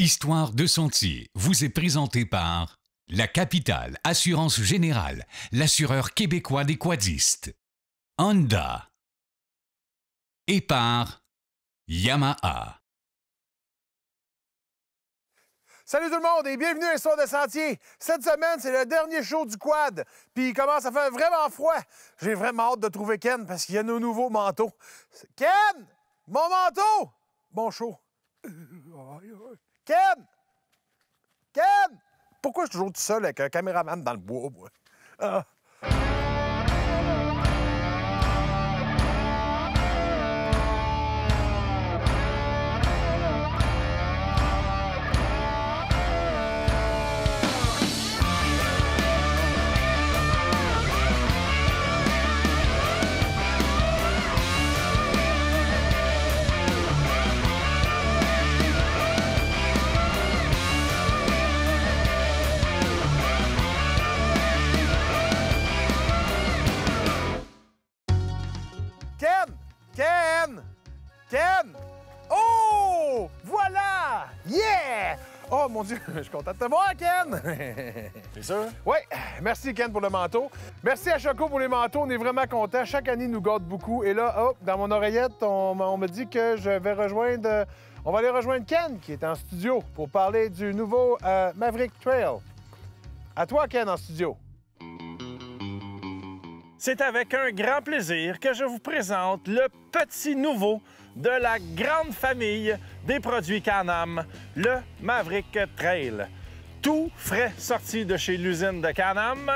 Histoire de Sentier vous est présentée par La Capitale Assurance Générale, l'assureur québécois des quadistes, Honda et par Yamaha. Salut tout le monde et bienvenue à Histoire de Sentier. Cette semaine, c'est le dernier show du quad. Puis il commence à faire vraiment froid. J'ai vraiment hâte de trouver Ken parce qu'il y a nos nouveaux manteaux. Ken! Mon manteau! Bon show. Ken! Ken! Pourquoi je suis toujours tout seul avec un caméraman dans le bois, moi? Ah. Ken! Oh! Voilà! Yeah! Oh mon Dieu, je suis content de te voir, Ken! C'est sûr? Oui, merci Ken pour le manteau. Merci à Choco pour les manteaux, on est vraiment contents. Chaque année, ils nous gâte beaucoup. Et là, hop, dans mon oreillette, on me dit que je vais rejoindre... On va aller rejoindre Ken, qui est en studio, pour parler du nouveau Maverick Trail. À toi, Ken, en studio. C'est avec un grand plaisir que je vous présente le petit nouveau de la grande famille des produits Can-Am, le Maverick Trail. Tout frais sorti de chez l'usine de Can-Am,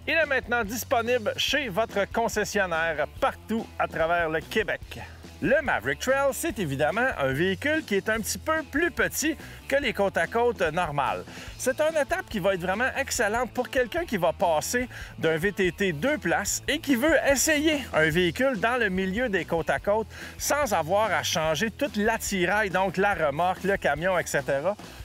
il est maintenant disponible chez votre concessionnaire partout à travers le Québec. Le Maverick Trail, c'est évidemment un véhicule qui est un petit peu plus petit que les côte-à-côte normales. C'est une étape qui va être vraiment excellente pour quelqu'un qui va passer d'un VTT 2 places et qui veut essayer un véhicule dans le milieu des côte-à-côte sans avoir à changer toute l'attirail, donc la remorque, le camion, etc.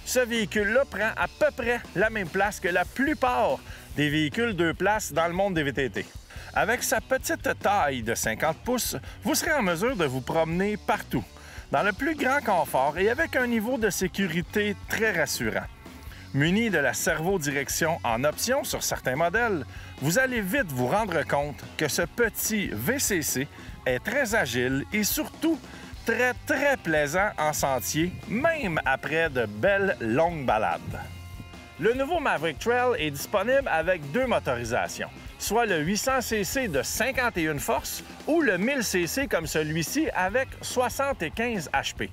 Ce véhicule-là prend à peu près la même place que la plupart des véhicules 2 places dans le monde des VTT. Avec sa petite taille de 50 pouces, vous serez en mesure de vous promener partout, dans le plus grand confort et avec un niveau de sécurité très rassurant. Muni de la servo-direction en option sur certains modèles, vous allez vite vous rendre compte que ce petit VCC est très agile et surtout très plaisant en sentier, même après de belles longues balades. Le nouveau Maverick Trail est disponible avec deux motorisations, soit le 800cc de 51 forces ou le 1000cc comme celui-ci avec 75 HP.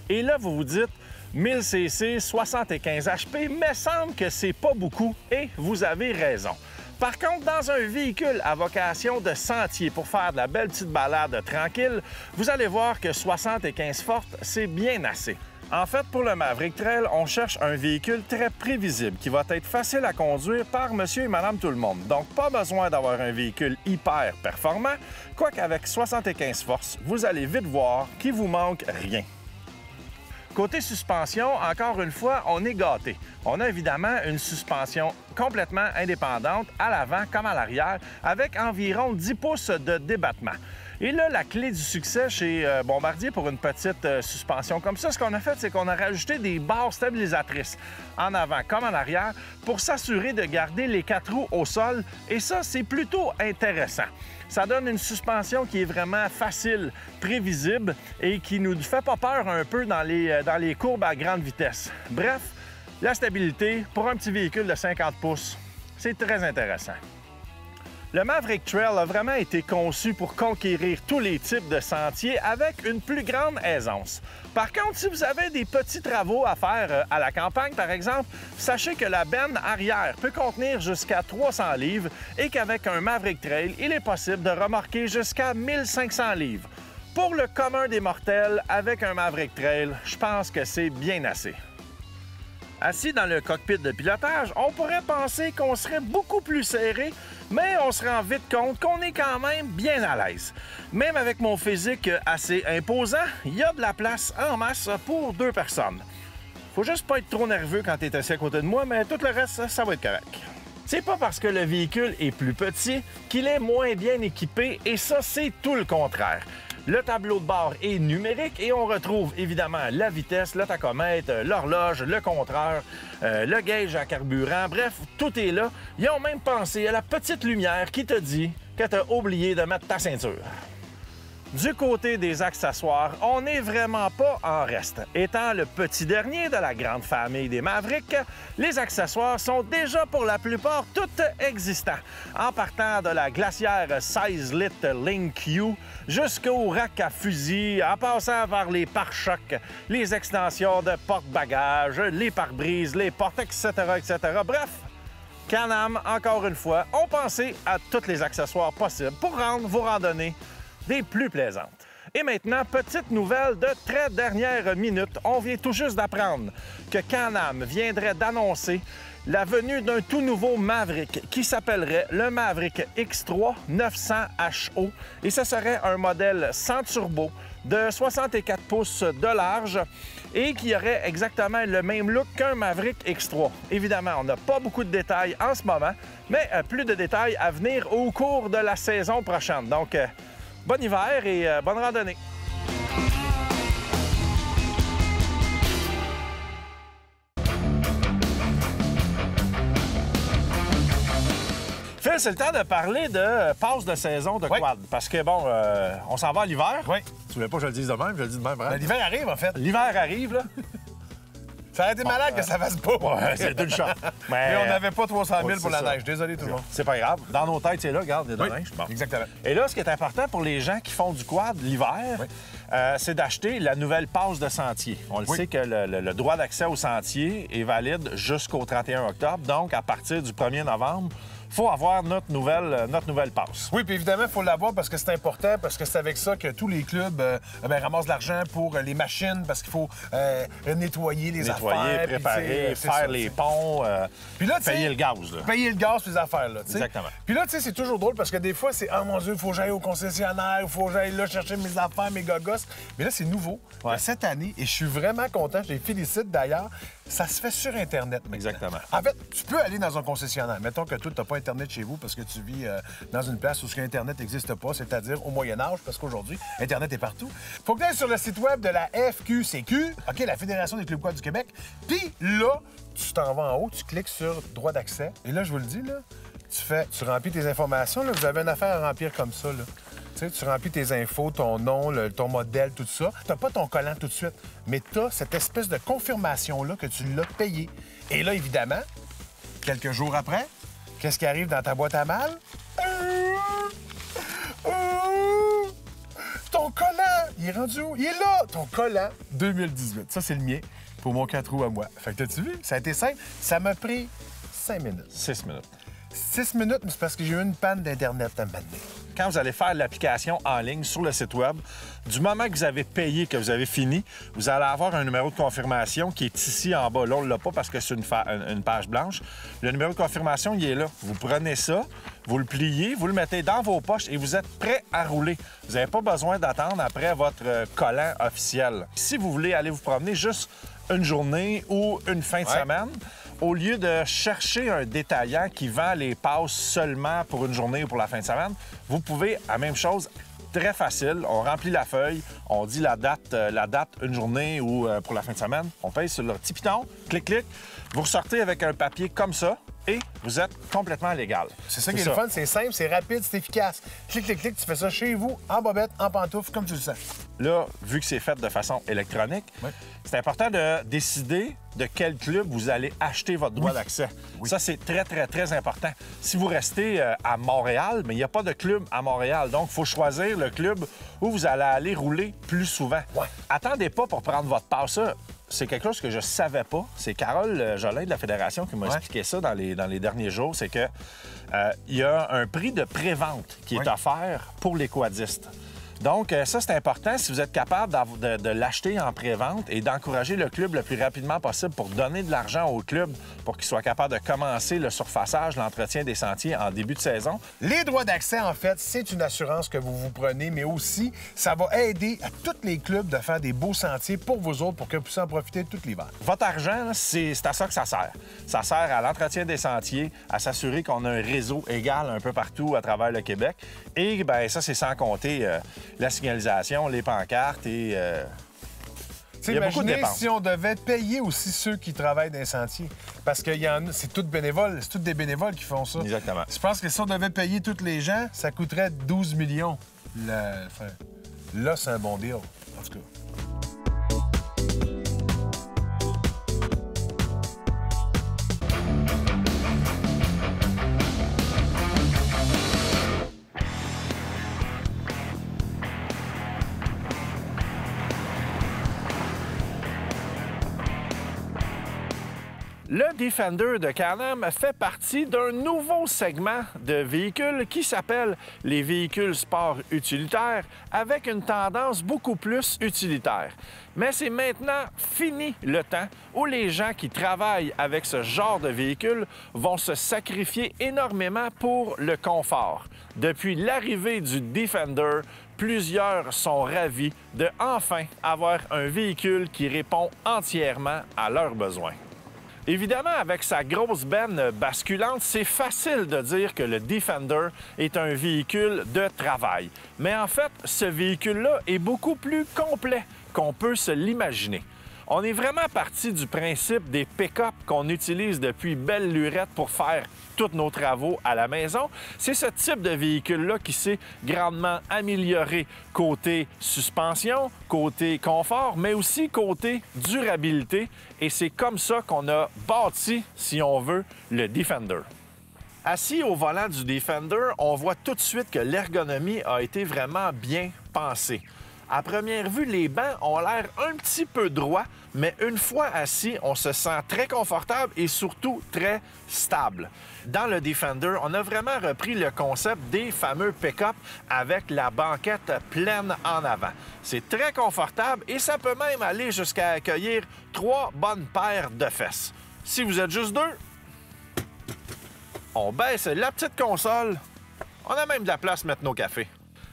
Et là, vous vous dites, 1000cc, 75 HP, mais semble que c'est pas beaucoup et vous avez raison. Par contre, dans un véhicule à vocation de sentier pour faire de la belle petite balade tranquille, vous allez voir que 75 fortes, c'est bien assez. En fait, pour le Maverick Trail, on cherche un véhicule très prévisible qui va être facile à conduire par monsieur et madame tout le monde. Donc, pas besoin d'avoir un véhicule hyper performant, quoique avec 75 forces, vous allez vite voir qu'il vous manque rien. Côté suspension, encore une fois, on est gâté. On a évidemment une suspension complètement indépendante à l'avant comme à l'arrière avec environ 10 pouces de débattement. Et là, la clé du succès chez Bombardier pour une petite suspension comme ça, ce qu'on a fait, c'est qu'on a rajouté des barres stabilisatrices en avant comme en arrière pour s'assurer de garder les 4 roues au sol. Et ça, c'est plutôt intéressant. Ça donne une suspension qui est vraiment facile, prévisible et qui nous fait pas peur un peu dans les courbes à grande vitesse. Bref, la stabilité pour un petit véhicule de 50 pouces, c'est très intéressant. Le Maverick Trail a vraiment été conçu pour conquérir tous les types de sentiers avec une plus grande aisance. Par contre, si vous avez des petits travaux à faire à la campagne, par exemple, sachez que la benne arrière peut contenir jusqu'à 300 livres et qu'avec un Maverick Trail, il est possible de remorquer jusqu'à 1500 livres. Pour le commun des mortels, avec un Maverick Trail, je pense que c'est bien assez. Assis dans le cockpit de pilotage, on pourrait penser qu'on serait beaucoup plus serré, mais on se rend vite compte qu'on est quand même bien à l'aise. Même avec mon physique assez imposant, il y a de la place en masse pour 2 personnes. Faut juste pas être trop nerveux quand tu es assis à côté de moi, mais tout le reste, ça va être correct. C'est pas parce que le véhicule est plus petit qu'il est moins bien équipé, et ça, c'est tout le contraire. Le tableau de bord est numérique et on retrouve évidemment la vitesse, le tachomètre, l'horloge, le compteur, le gauge à carburant. Bref, tout est là. Ils ont même pensé à la petite lumière qui te dit que tu as oublié de mettre ta ceinture. Du côté des accessoires, on n'est vraiment pas en reste. Étant le petit dernier de la grande famille des Mavericks, les accessoires sont déjà pour la plupart tous existants. En partant de la glacière 16 litres Link U jusqu'au rack à fusil, en passant par les pare-chocs, les extensions de porte-bagages, les pare-brises, les portes, etc., etc. Bref, Can-Am, encore une fois, ont pensé à tous les accessoires possibles pour rendre vos randonnées des plus plaisantes. Et maintenant, petite nouvelle de très dernière minute. On vient tout juste d'apprendre que Can-Am viendrait d'annoncer la venue d'un tout nouveau Maverick qui s'appellerait le Maverick X3 900 HO. Et ce serait un modèle sans turbo de 64 pouces de large et qui aurait exactement le même look qu'un Maverick X3. Évidemment, on n'a pas beaucoup de détails en ce moment, mais plus de détails à venir au cours de la saison prochaine. Donc, bon hiver et bonne randonnée! Phil, c'est le temps de parler de passe de saison de quad. Parce que, bon, on s'en va à l'hiver. Oui. Tu voulais pas que je le dise de même, je le dis de même, vraiment. L'hiver arrive, en fait. L'hiver arrive, là. Ça aurait été malade que ça fasse pas. Ouais, c'est d'une shot. Mais on n'avait pas 300 000 pour la neige. Désolé, tout le monde. C'est pas grave. Dans nos têtes, c'est là, regarde, il y a de la neige. Bon. Exactement. Et là, ce qui est important pour les gens qui font du quad l'hiver, c'est d'acheter la nouvelle passe de sentier. On le sait que le droit d'accès au sentier est valide jusqu'au 31 octobre. Donc, à partir du 1er novembre, il faut avoir notre nouvelle passe. Oui, puis évidemment, il faut l'avoir parce que c'est important, parce que c'est avec ça que tous les clubs ramassent de l'argent pour les machines, parce qu'il faut nettoyer les affaires. Préparer, faire les ponts, puis là, payer le gaz. Là. Payer le gaz, ces affaires-là. T'sais. Exactement. Puis là, tu sais, c'est toujours drôle parce que des fois, c'est « Ah, mon Dieu, il faut que j'aille au concessionnaire, il faut que j'aille là chercher mes affaires, mes gogos. » Mais là, c'est nouveau cette année et je suis vraiment content. Je les félicite d'ailleurs. Ça se fait sur Internet maintenant. Exactement. En fait, tu peux aller dans un concessionnaire. Mettons que toi, tu n'as pas Internet chez vous parce que tu vis dans une place où Internet n'existe pas, c'est-à-dire au Moyen-Âge, parce qu'aujourd'hui, Internet est partout. Faut que tu ailles sur le site web de la FQCQ, OK, la Fédération des clubs quad du Québec. Puis là, tu t'en vas en haut, tu cliques sur droit d'accès. Et là, je vous le dis, là, tu remplis tes informations. Là, vous avez une affaire à remplir comme ça, là. Tu remplis tes infos, ton nom, ton modèle, tout ça. Tu n'as pas ton collant tout de suite, mais tu as cette espèce de confirmation-là que tu l'as payé. Et là, évidemment, quelques jours après, qu'est-ce qui arrive dans ta boîte à mal? Ton collant! Il est rendu où? Il est là! Ton collant 2018. Ça, c'est le mien pour mon 4 roues à moi. Fait que t'as-tu vu? Ça a été simple. Ça m'a pris 5 minutes. 6 minutes. 6 minutes, mais c'est parce que j'ai eu une panne d'Internet à un moment donné. Quand vous allez faire l'application en ligne sur le site web, du moment que vous avez payé, que vous avez fini, vous allez avoir un numéro de confirmation qui est ici en bas. Là, on ne l'a pas parce que c'est une page blanche. Le numéro de confirmation, il est là. Vous prenez ça, vous le pliez, vous le mettez dans vos poches et vous êtes prêt à rouler. Vous n'avez pas besoin d'attendre après votre collant officiel. Si vous voulez aller vous promener juste une journée ou une fin de semaine, au lieu de chercher un détaillant qui vend les passes seulement pour une journée ou pour la fin de semaine, vous pouvez, la même chose, très facile, on remplit la feuille, on dit la date une journée ou pour la fin de semaine, on paye sur le petit piton, clic, clic, vous ressortez avec un papier comme ça et vous êtes complètement légal. C'est ça qui est le fun, c'est simple, c'est rapide, c'est efficace. Clic, clic, clic, tu fais ça chez vous, en bobette, en pantoufle, comme tu le sens. Là, vu que c'est fait de façon électronique, c'est important de décider de quel club vous allez acheter votre droit d'accès. Ça, c'est très, très, très important. Si vous restez à Montréal, mais il n'y a pas de club à Montréal, donc il faut choisir le club où vous allez aller rouler plus souvent. Attendez pas pour prendre votre passe. Ça, c'est quelque chose que je savais pas. C'est Carole Jolin de la Fédération qui m'a expliqué ça dans les derniers jours. C'est que il y a un prix de pré-vente qui est offert pour les quadistes. Donc, ça, c'est important si vous êtes capable de l'acheter en pré-vente et d'encourager le club le plus rapidement possible pour donner de l'argent au club pour qu'il soit capable de commencer le surfaçage, l'entretien des sentiers en début de saison. Les droits d'accès, en fait, c'est une assurance que vous vous prenez, mais aussi, ça va aider à tous les clubs de faire des beaux sentiers pour vous autres, pour que vous puissiez en profiter tout l'hiver. Votre argent, c'est à ça que ça sert. Ça sert à l'entretien des sentiers, à s'assurer qu'on a un réseau égal un peu partout à travers le Québec. Et bien, ça, c'est sans compter, la signalisation, les pancartes et il y a beaucoup de Imaginez dépenses. si on devait payer aussi ceux qui travaillent dans les sentiers. Parce que c'est tous bénévoles, c'est tous des bénévoles qui font ça. Exactement. Je pense que si on devait payer tous les gens, ça coûterait 12 millions. Là, c'est un bon deal, en tout cas. Le Defender de Can-Am fait partie d'un nouveau segment de véhicules qui s'appelle les véhicules sport utilitaires avec une tendance beaucoup plus utilitaire. Mais c'est maintenant fini le temps où les gens qui travaillent avec ce genre de véhicule vont se sacrifier énormément pour le confort. Depuis l'arrivée du Defender, plusieurs sont ravis de enfin avoir un véhicule qui répond entièrement à leurs besoins. Évidemment, avec sa grosse benne basculante, c'est facile de dire que le Defender est un véhicule de travail. Mais en fait, ce véhicule-là est beaucoup plus complet qu'on peut se l'imaginer. On est vraiment parti du principe des pick-up qu'on utilise depuis belle lurette pour faire tous nos travaux à la maison. C'est ce type de véhicule-là qui s'est grandement amélioré côté suspension, côté confort, mais aussi côté durabilité. Et c'est comme ça qu'on a bâti, si on veut, le Defender. Assis au volant du Defender, on voit tout de suite que l'ergonomie a été vraiment bien pensée. À première vue, les bancs ont l'air un petit peu droits, mais une fois assis, on se sent très confortable et surtout très stable. Dans le Defender, on a vraiment repris le concept des fameux pick-up avec la banquette pleine en avant. C'est très confortable et ça peut même aller jusqu'à accueillir 3 bonnes paires de fesses. Si vous êtes juste 2, on baisse la petite console. On a même de la place pour mettre nos cafés.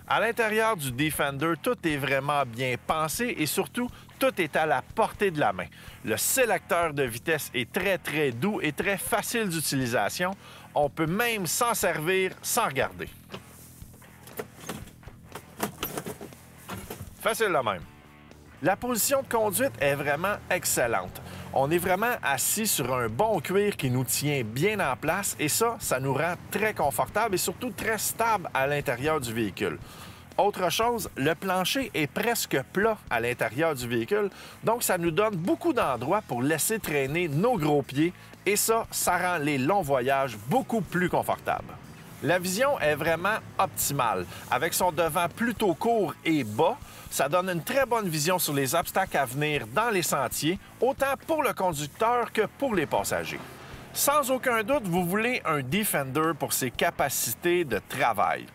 À l'intérieur du Defender, tout est vraiment bien pensé et surtout, tout est à la portée de la main. Le sélecteur de vitesse est très doux et très facile d'utilisation. On peut même s'en servir sans regarder. Facile là même. La position de conduite est vraiment excellente. On est vraiment assis sur un bon cuir qui nous tient bien en place et ça nous rend très confortable et surtout très stable à l'intérieur du véhicule. Autre chose, le plancher est presque plat à l'intérieur du véhicule, donc ça nous donne beaucoup d'endroits pour laisser traîner nos gros pieds et ça rend les longs voyages beaucoup plus confortables. La vision est vraiment optimale. Avec son devant plutôt court et bas, ça donne une très bonne vision sur les obstacles à venir dans les sentiers, autant pour le conducteur que pour les passagers. Sans aucun doute, vous voulez un Defender pour ses capacités de travail.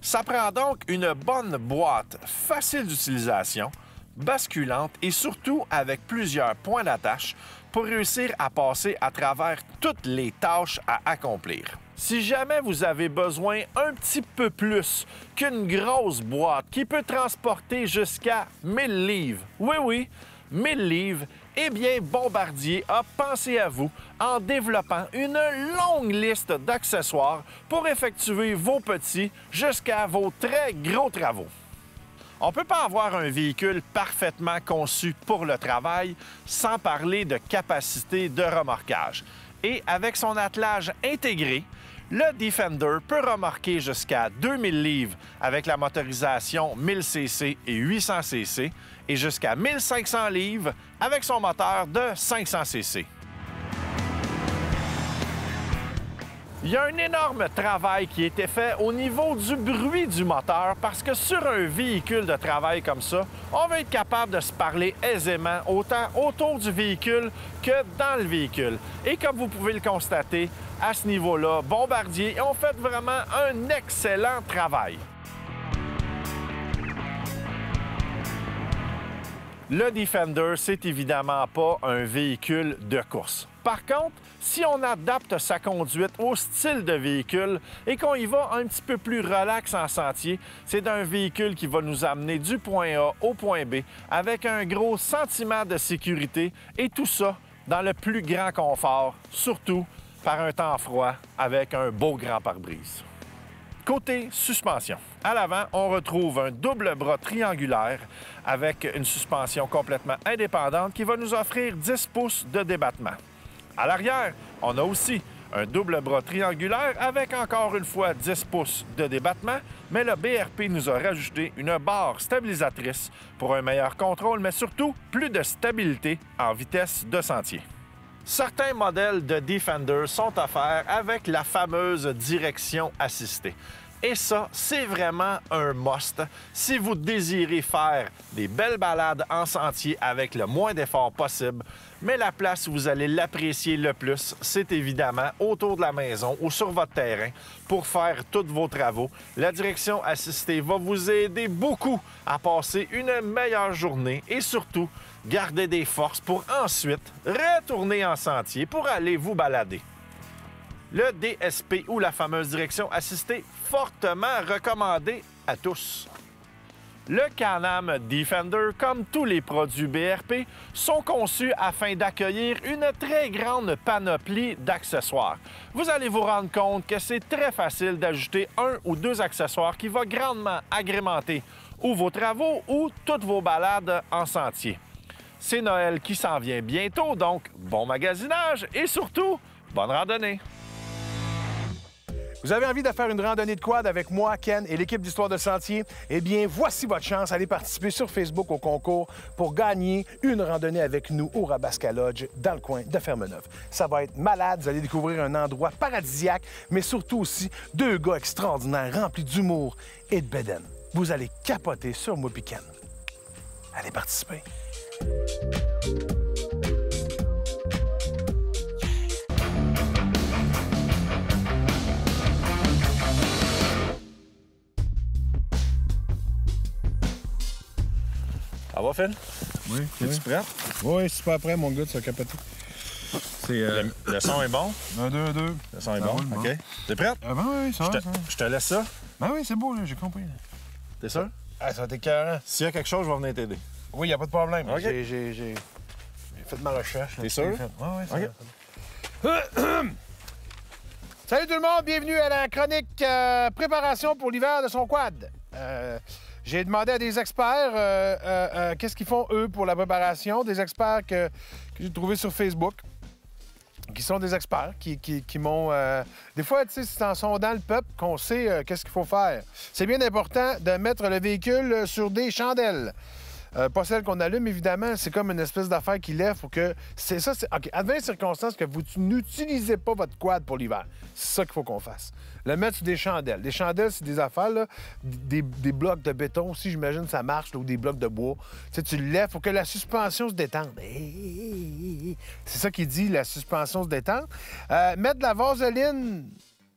Ça prend donc une bonne boîte facile d'utilisation, basculante et surtout avec plusieurs points d'attache pour réussir à passer à travers toutes les tâches à accomplir. Si jamais vous avez besoin un petit peu plus qu'une grosse boîte qui peut transporter jusqu'à 1000 livres, oui, 1000 livres, eh bien, Bombardier a pensé à vous en développant une longue liste d'accessoires pour effectuer vos petits jusqu'à vos très gros travaux. On ne peut pas avoir un véhicule parfaitement conçu pour le travail sans parler de capacité de remorquage. Et avec son attelage intégré, le Defender peut remorquer jusqu'à 2000 livres avec la motorisation 1000cc et 800cc et jusqu'à 1500 livres avec son moteur de 500cc. Il y a un énorme travail qui a été fait au niveau du bruit du moteur parce que sur un véhicule de travail comme ça, on va être capable de se parler aisément autant autour du véhicule que dans le véhicule. Et comme vous pouvez le constater, à ce niveau-là, Bombardier ont fait vraiment un excellent travail. Le Defender, c'est évidemment pas un véhicule de course. Par contre, si on adapte sa conduite au style de véhicule et qu'on y va un petit peu plus relax en sentier, c'est un véhicule qui va nous amener du point A au point B avec un gros sentiment de sécurité et tout ça dans le plus grand confort, surtout par un temps froid avec un beau grand pare-brise. Côté suspension, à l'avant, on retrouve un double bras triangulaire avec une suspension complètement indépendante qui va nous offrir 10 pouces de débattement. À l'arrière, on a aussi un double bras triangulaire avec encore une fois 10 pouces de débattement, mais le BRP nous a rajouté une barre stabilisatrice pour un meilleur contrôle, mais surtout plus de stabilité en vitesse de sentier. Certains modèles de Defender sont offerts avec la fameuse direction assistée. Et ça, c'est vraiment un must si vous désirez faire des belles balades en sentier avec le moins d'efforts possible. Mais la place où vous allez l'apprécier le plus, c'est évidemment autour de la maison ou sur votre terrain pour faire tous vos travaux. La direction assistée va vous aider beaucoup à passer une meilleure journée et surtout garder des forces pour ensuite retourner en sentier pour aller vous balader. Le DSP ou la fameuse direction assistée, fortement recommandé à tous. Le Can-Am Defender, comme tous les produits BRP, sont conçus afin d'accueillir une très grande panoplie d'accessoires. Vous allez vous rendre compte que c'est très facile d'ajouter un ou deux accessoires qui vont grandement agrémenter ou vos travaux ou toutes vos balades en sentier. C'est Noël qui s'en vient bientôt, donc bon magasinage et surtout, bonne randonnée! Vous avez envie de faire une randonnée de quad avec moi, Ken, et l'équipe d'Histoire de Sentier? Eh bien, voici votre chance. Allez participer sur Facebook au concours pour gagner une randonnée avec nous au Rabasca Lodge dans le coin de Fermeneuve. Ça va être malade. Vous allez découvrir un endroit paradisiaque, mais surtout aussi deux gars extraordinaires remplis d'humour et de bédaine. Vous allez capoter sur moi puis Ken. Allez participer. Ça va, Phil? Oui. Es-tu prêt? Oui, super prêt, mon gars, ça a capoté. Le son est bon? 1, 2, 2. Le son est bon? roule, OK. T'es prête? Ah, ben oui, ça va. Je te laisse ça. Ben oui, c'est beau, là, j'ai compris. T'es sûr? Ah, ça va être écœurant. S'il y a quelque chose, je vais venir t'aider. Oui, il n'y a pas de problème. OK. J'ai fait ma recherche. T'es sûr? Oui, oui, OK. Salut tout le monde, bienvenue à la chronique préparation pour l'hiver de son quad. J'ai demandé à des experts qu'est-ce qu'ils font, eux, pour la préparation. Des experts que j'ai trouvés sur Facebook, qui sont des experts, qui m'ont... Des fois, tu sais, c'est en sondant le peuple qu'on sait qu'est-ce qu'il faut faire. C'est bien important de mettre le véhicule sur des chandelles. Pas celles qu'on allume, évidemment. C'est comme une espèce d'affaire qui lève pour que... C'est ça, c'est... OK, advenant circonstance que vous n'utilisez pas votre quad pour l'hiver. C'est ça qu'il faut qu'on fasse. Le mettre sur des chandelles. Des chandelles, c'est des affaires, là, des blocs de béton aussi, j'imagine, ça marche, là, ou des blocs de bois. Tu sais, tu le lèves pour que la suspension se détende. C'est ça qu'il dit, la suspension se détende. Mettre de la vaseline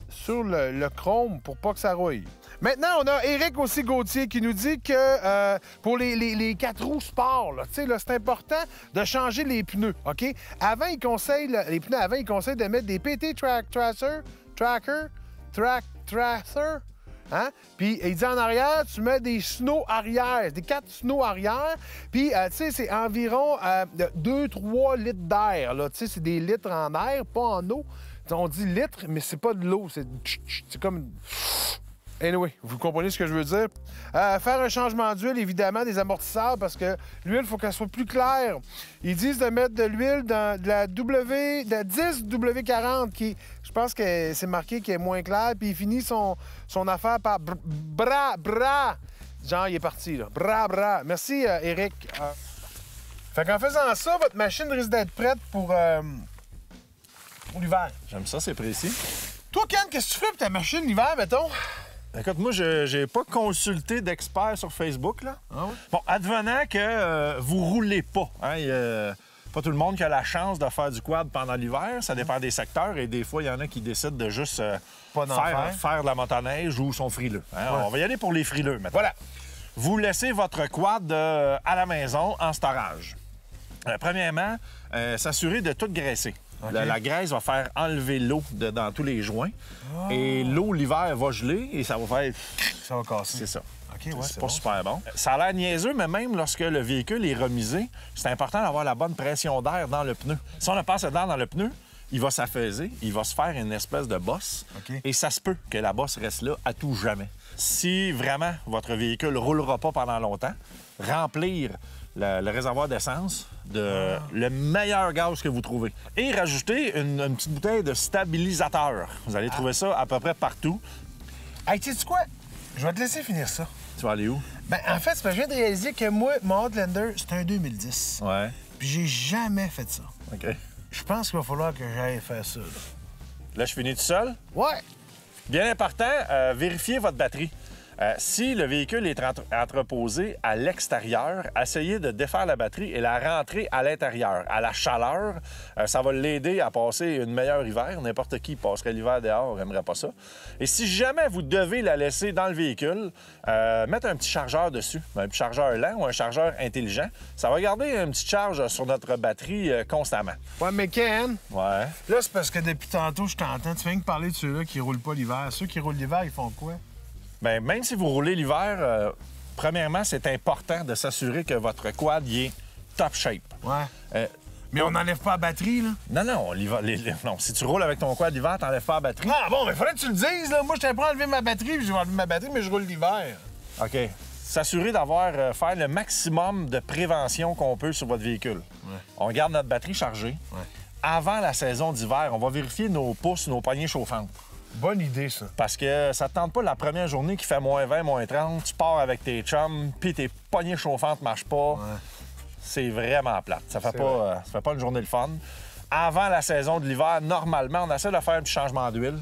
sur le chrome pour pas que ça rouille. Maintenant, on a Éric aussi Gauthier qui nous dit que pour les 4 roues sport, là, c'est important de changer les pneus, OK? Avant, il conseille, les pneus avant, il conseille de mettre des PT Tracer, hein? Puis il dit en arrière, tu mets des snows arrière, des 4 snows arrière. Puis, tu sais, c'est environ 2-3 litres d'air, là. Tu sais, c'est des litres en air, pas en eau. On dit litres, mais c'est pas de l'eau, c'est comme... Anyway, vous comprenez ce que je veux dire? Faire un changement d'huile, évidemment, des amortisseurs, parce que l'huile, il faut qu'elle soit plus claire. Ils disent de mettre de l'huile dans de la 10 W40, qui, je pense que c'est marqué qui est moins clair, puis il finit son affaire par bra. Genre, il est parti, là. Bra. Merci, Éric. Fait qu'en faisant ça, votre machine risque d'être prête pour l'hiver. J'aime ça, c'est précis. Toi, Ken, qu'est-ce que tu fais pour ta machine l'hiver, mettons? Écoute, moi, je n'ai pas consulté d'experts sur Facebook, là. Ah oui? Bon, advenant que vous roulez pas, hein, pas tout le monde qui a la chance de faire du quad pendant l'hiver, ça dépend des secteurs, et des fois, il y en a qui décident de juste faire de la motoneige ou sont frileux. Hein? Ouais. On va y aller pour les frileux, maintenant. Voilà. Vous laissez votre quad à la maison en storage. Premièrement, s'assurer de tout graisser. Okay. La graisse va faire enlever l'eau dans tous les joints. Oh. Et l'eau, l'hiver, va geler et ça va faire... Ça va casser. C'est ça. Okay, ouais, c'est pas bon, super bon. Ça a l'air niaiseux, mais même lorsque le véhicule est remisé, c'est important d'avoir la bonne pression d'air dans le pneu. Si on a pas assez d'air dans le pneu, il va s'affaiser, il va se faire une espèce de bosse. OK. Et ça se peut que la bosse reste là à tout jamais. Si vraiment votre véhicule ne roulera pas pendant longtemps, remplir le réservoir d'essence de le meilleur gaz que vous trouvez. Et rajouter une petite bouteille de stabilisateur. Vous allez trouver ça à peu près partout. Hey, tu sais quoi? Je vais te laisser finir ça. Tu vas aller où? Ben, en fait, c'est parce que je viens de réaliser que moi, mon Outlander, c'est un 2010. Ouais. Puis j'ai jamais fait ça. OK. Je pense qu'il va falloir que j'aille faire ça, là. Là, je finis tout seul. Ouais! Bien important, vérifiez votre batterie. Si le véhicule est entreposé à l'extérieur, essayez de défaire la batterie et la rentrer à l'intérieur. À la chaleur, ça va l'aider à passer une meilleure hiver. N'importe qui passerait l'hiver dehors, n'aimerait pas ça. Et si jamais vous devez la laisser dans le véhicule, mettre un petit chargeur dessus, un petit chargeur lent ou un chargeur intelligent. Ça va garder une petite charge sur notre batterie constamment. Ouais, mais Ken, Ouais. là, c'est parce que depuis tantôt, je t'entends. Tu viens que parler de ceux-là qui roulent pas l'hiver. Ceux qui roulent l'hiver, ils font quoi? Bien, même si vous roulez l'hiver, premièrement, c'est important de s'assurer que votre quad y est top shape. Ouais. Mais on n'enlève pas la batterie, là? Non, non, si tu roules avec ton quad l'hiver, t'enlèves pas la batterie. Ah bon, mais fallait que tu le dises, là. Moi, je t'ai pas enlevé ma batterie, puis je vais enlever ma batterie, mais je roule l'hiver. OK. S'assurer d'avoir faire le maximum de prévention qu'on peut sur votre véhicule. Ouais. On garde notre batterie chargée. Ouais. Avant la saison d'hiver, on va vérifier nos pouces, nos poignées chauffantes. Bonne idée, ça. Parce que ça te tente pas la première journée qui fait moins 20, moins 30, tu pars avec tes chums, puis tes poignées chauffantes marchent pas. Ouais. C'est vraiment plate. Ça fait C'est pas une journée de fun. Avant la saison de l'hiver, normalement, on essaie de faire un petit changement d'huile.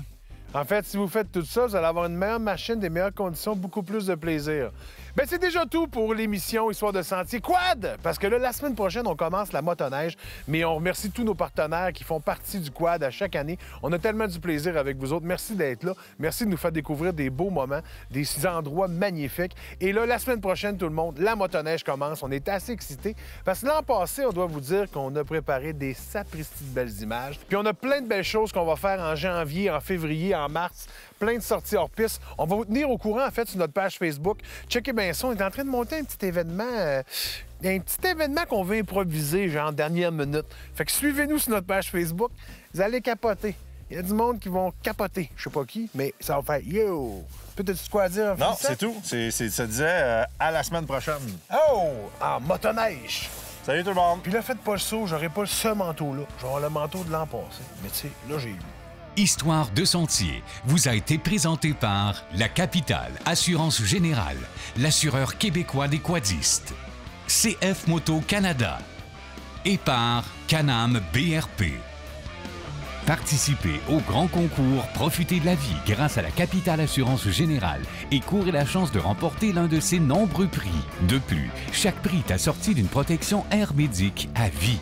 En fait, si vous faites tout ça, vous allez avoir une meilleure machine, des meilleures conditions, beaucoup plus de plaisir. Bien, c'est déjà tout pour l'émission Histoire de Sentier Quad! Parce que là, la semaine prochaine, on commence la motoneige, mais on remercie tous nos partenaires qui font partie du Quad à chaque année. On a tellement du plaisir avec vous autres. Merci d'être là. Merci de nous faire découvrir des beaux moments, des endroits magnifiques. Et là, la semaine prochaine, tout le monde, la motoneige commence. On est assez excités parce que l'an passé, on doit vous dire qu'on a préparé des sapristis de belles images. Puis on a plein de belles choses qu'on va faire en janvier, en février, en mars. Plein de sorties hors piste. On va vous tenir au courant, en fait, sur notre page Facebook. Checkez bien ça. On est en train de monter un petit événement qu'on veut improviser, genre, dernière minute. Fait que suivez-nous sur notre page Facebook. Vous allez capoter. Il y a du monde qui vont capoter. Je sais pas qui, mais ça va faire « Yo! » Peut-être quoi à dire? Non, ça? c'est tout. Ça disait à la semaine prochaine. Oh! En motoneige! Salut tout le monde! Puis là, faites pas le saut. J'aurai pas ce manteau-là. J'aurai le manteau de l'an passé. Mais tu sais, là, j'ai eu. Histoire de Sentier vous a été présenté par La Capitale Assurance Générale, l'assureur québécois des quadistes, CF Moto Canada et par Can-Am BRP. Participez au grand concours Profitez de la vie grâce à la Capitale Assurance Générale et courez la chance de remporter l'un de ses nombreux prix. De plus, chaque prix est assorti d'une protection Air Médic à vie.